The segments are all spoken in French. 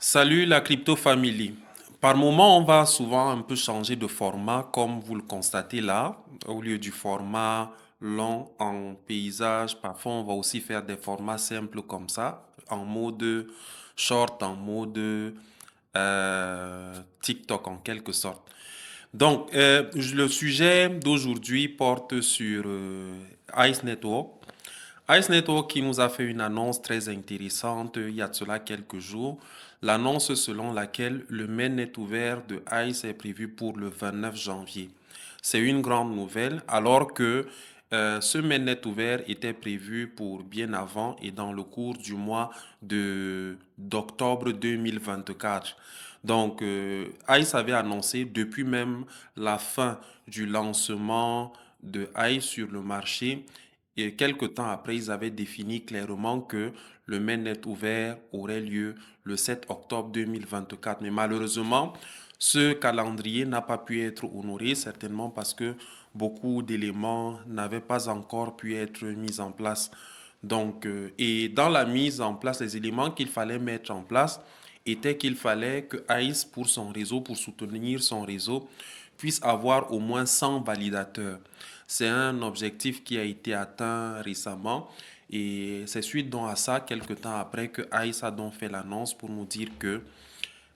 Salut la Crypto Family. Par moment, on va souvent un peu changer de format, comme vous le constatez là. Au lieu du format long en paysage, parfois on va aussi faire des formats simples comme ça, en mode short, en mode TikTok en quelque sorte. Donc, le sujet d'aujourd'hui porte sur Ice Network. Ice Network qui nous a fait une annonce très intéressante il y a de cela quelques jours. L'annonce selon laquelle le mainnet ouvert de Ice est prévu pour le 29 janvier. C'est une grande nouvelle alors que ce mainnet ouvert était prévu pour bien avant et dans le cours du mois d'octobre 2024. Donc, Ice avait annoncé depuis même la fin du lancement de Ice sur le marché et quelques temps après, ils avaient défini clairement que le mainnet ouvert aurait lieu le 7 octobre 2024. Mais malheureusement, ce calendrier n'a pas pu être honoré, certainement parce que beaucoup d'éléments n'avaient pas encore pu être mis en place. Donc, et dans la mise en place, les éléments qu'il fallait mettre en place étaient qu'il fallait que ICE, pour son réseau, pour soutenir son réseau, puisse avoir au moins 100 validateurs. C'est un objectif qui a été atteint récemment et c'est suite donc à ça, quelques temps après, que ICE a donc fait l'annonce pour nous dire que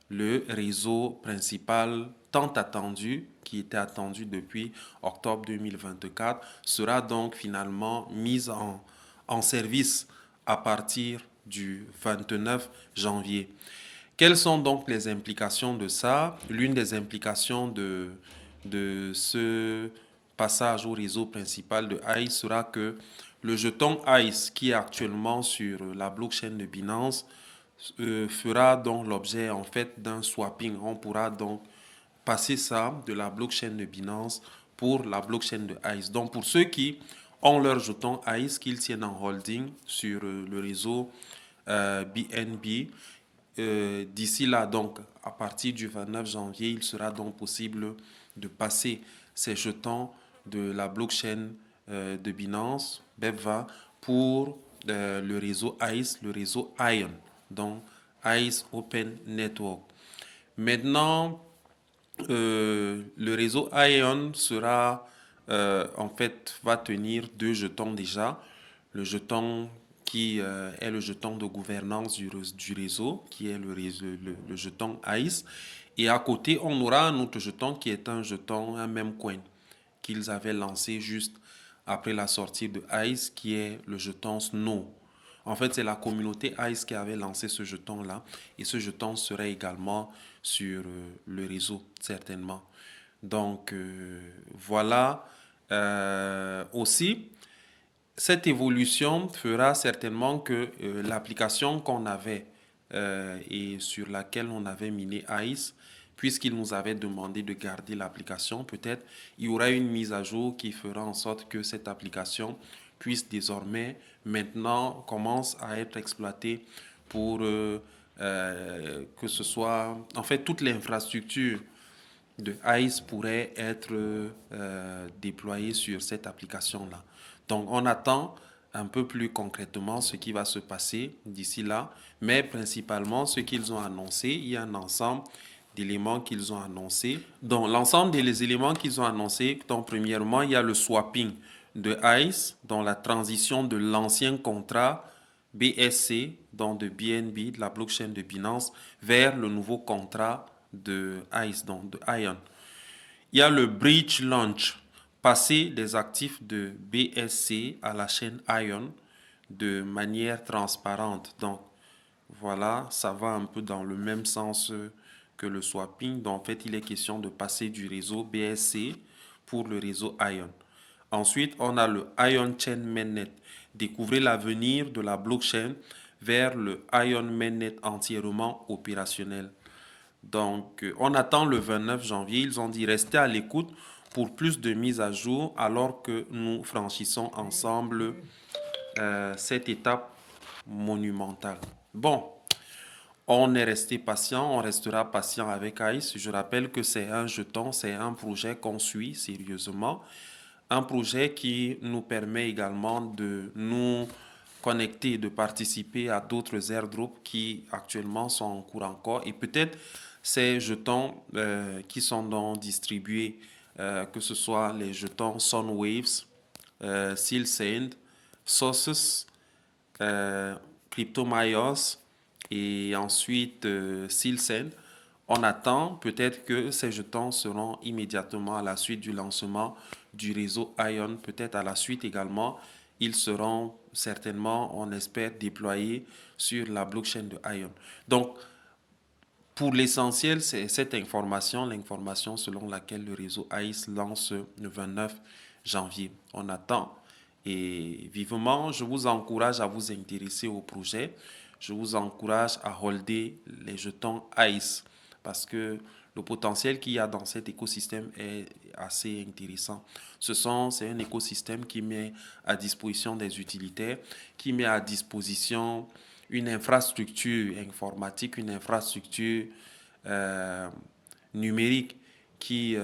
le réseau principal tant attendu, qui était attendu depuis octobre 2024, sera donc finalement mis en service à partir du 29 janvier. Quelles sont donc les implications de ça? L'une des implications de ce passage au réseau principal de ICE sera que le jeton ICE qui est actuellement sur la blockchain de Binance fera donc l'objet en fait d'un swapping. On pourra donc passer ça de la blockchain de Binance pour la blockchain de ICE. Donc pour ceux qui ont leur jeton ICE, qu'ils tiennent en holding sur le réseau BNB, d'ici là, donc, à partir du 29 janvier, il sera donc possible de passer ces jetons de la blockchain de Binance, BEP20, pour le réseau ICE, le réseau ION, donc ICE Open Network. Maintenant, le réseau ION sera, en fait, va tenir deux jetons déjà. Le jeton qui est le jeton de gouvernance du réseau, qui est le jeton ICE. Et à côté, on aura un autre jeton qui est un jeton, un même coin qu'ils avaient lancé juste après la sortie de ICE, qui est le jeton Snow. En fait, c'est la communauté ICE qui avait lancé ce jeton-là. Et ce jeton serait également sur le réseau, certainement. Donc, voilà. Aussi, cette évolution fera certainement que l'application qu'on avait et sur laquelle on avait miné ICE, puisqu'il nous avait demandé de garder l'application, peut-être il y aura une mise à jour qui fera en sorte que cette application puisse désormais maintenant commence à être exploitée pour que ce soit en fait toute l'infrastructure de ICE pourrait être déployée sur cette application-là. Donc on attend un peu plus concrètement ce qui va se passer d'ici là, mais principalement ce qu'ils ont annoncé, il y a un ensemble d'éléments qu'ils ont annoncés. Donc l'ensemble des éléments qu'ils ont annoncés, donc premièrement, il y a le swapping de ICE, dans la transition de l'ancien contrat BSC, donc de BNB, de la blockchain de Binance, vers le nouveau contrat de ICE, donc de ION. Il y a le bridge launch, passer des actifs de BSC à la chaîne ION de manière transparente. Donc voilà, ça va un peu dans le même sens que le swapping. Donc en fait, il est question de passer du réseau BSC pour le réseau ION. Ensuite, on a le Ion Chain Mainnet. Découvrir l'avenir de la blockchain vers le Ion Mainnet entièrement opérationnel. Donc, on attend le 29 janvier. Ils ont dit rester à l'écoute pour plus de mises à jour alors que nous franchissons ensemble cette étape monumentale. Bon, on est resté patient, on restera patient avec ICE. Je rappelle que c'est un jeton, c'est un projet qu'on suit sérieusement. Un projet qui nous permet également de nous connecter, de participer à d'autres airdrops qui actuellement sont en cours encore. Et peut-être ces jetons qui sont donc distribués, que ce soit les jetons Sunwaves, Silsand, Sources, CryptoMyos et ensuite Silsand. On attend peut-être que ces jetons seront immédiatement à la suite du lancement du réseau ION, peut-être à la suite également, ils seront certainement, on espère, déployés sur la blockchain de ION. Donc, pour l'essentiel, c'est cette information, l'information selon laquelle le réseau ICE lance le 29 janvier. On attend et vivement, je vous encourage à vous intéresser au projet. Je vous encourage à holder les jetons ICE parce que le potentiel qu'il y a dans cet écosystème est assez intéressant. C'est un écosystème qui met à disposition des utilitaires, qui met à disposition une infrastructure informatique, une infrastructure euh, numérique qui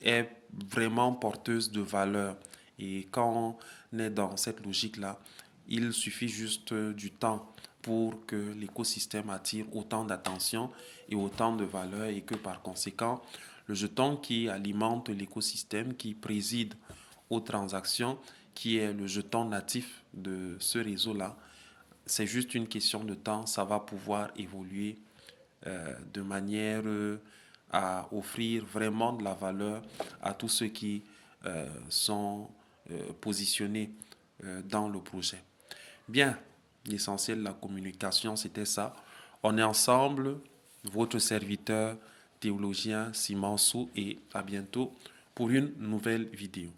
est vraiment porteuse de valeur. Et quand on est dans cette logique-là, il suffit juste du temps pour que l'écosystème attire autant d'attention et autant de valeur et que par conséquent, le jeton qui alimente l'écosystème, qui préside aux transactions, qui est le jeton natif de ce réseau-là, c'est juste une question de temps, ça va pouvoir évoluer de manière à offrir vraiment de la valeur à tous ceux qui sont positionnés dans le projet. Bien, l'essentiel de la communication, c'était ça. On est ensemble, votre serviteur théologien Simon Sou, et à bientôt pour une nouvelle vidéo.